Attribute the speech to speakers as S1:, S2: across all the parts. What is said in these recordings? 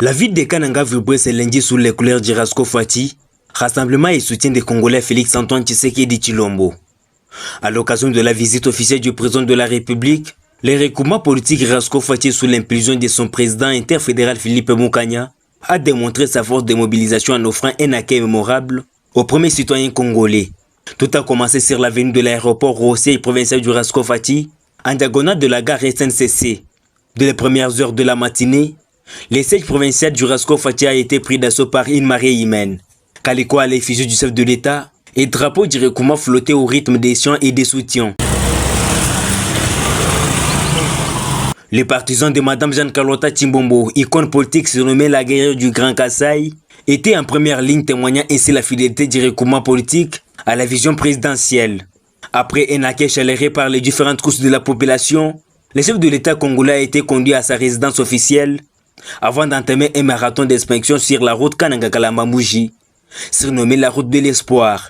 S1: La ville de Kananga vibrait ce lundi sous les couleurs d'Irasko Fati, rassemblement et soutien des Congolais Félix-Antoine Tshisekedi Tshilombo. À l'occasion de la visite officielle du président de la République, le regroupement politique Irasko Fati sous l'impulsion de son président interfédéral Philippe Mukanya a démontré sa force de mobilisation en offrant un accueil mémorable aux premiers citoyens congolais. Tout a commencé sur l'avenue de l'aéroport routier provincial du Irasko Fati, en diagonale de la gare SNCC. Dès les premières heures de la matinée, le siège provincial du Irasko Fati a été pris d'assaut par une marée humaine. Calicot à l'effigie du chef de l'État et drapeau du regroupement flottait au rythme des chants et des soutiens. Les partisans de Mme Jeanne-Carlotta Tshilombo, icône politique surnommée la guerrière du Grand Kasaï, étaient en première ligne témoignant ainsi la fidélité du regroupement politique à la vision présidentielle. Après un accueil chaleureux par les différentes couches de la population, le chef de l'État congolais a été conduit à sa résidence officielle avant d'entamer un marathon d'inspection sur la route Kananga-Kalamba-Mouji, surnommée la route de l'espoir.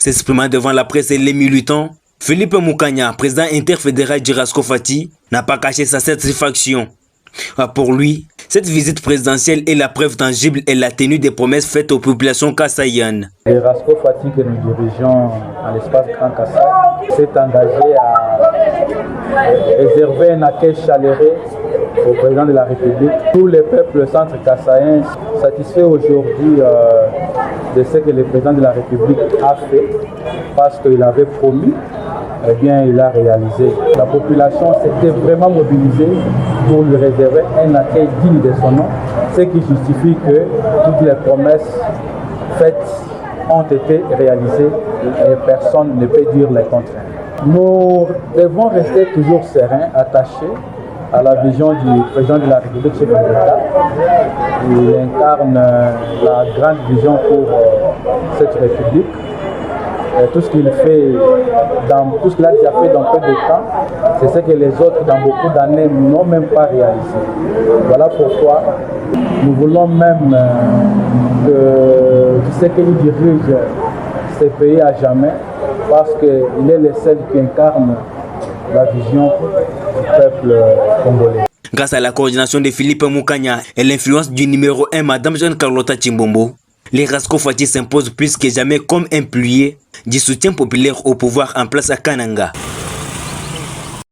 S1: S'exprimant devant la presse et les militants, Philippe Mukanya, président interfédéral d'Irasko Fati, n'a pas caché sa satisfaction. Pour lui, cette visite présidentielle est la preuve tangible et la tenue des promesses faites aux populations kassaïennes.
S2: Irasko Fati que nous dirigeons à l'espace Grand Kasaï s'est engagé à réserver un accueil chaleureux au président de la République. Tous les peuples centre-kassaïens satisfaits aujourd'hui de ce que le président de la République a fait parce qu'il avait promis, eh bien il a réalisé. La population s'était vraiment mobilisée pour lui réserver un accueil digne de son nom, ce qui justifie que toutes les promesses faites ont été réalisées et personne ne peut dire le contraire. Nous devons rester toujours sereins, attachés à la vision du président de la République, chef de l'État. Il incarne la grande vision pour cette République. Et tout ce qu'il fait, tout ce qu'il a déjà fait dans peu de temps, c'est ce que les autres, dans beaucoup d'années, n'ont même pas réalisé. Voilà pourquoi nous voulons même que Tshisekedi dirige ce pays à jamais, parce qu'il est le seul qui incarne la vision du peuple congolais.
S1: Grâce à la coordination de Philippe Mukanya et l'influence du numéro 1, Mme Jeanne-Carlotta Tshilombo, l'Irasko Fati s'impose plus que jamais comme un pilier du soutien populaire au pouvoir en place à Kananga.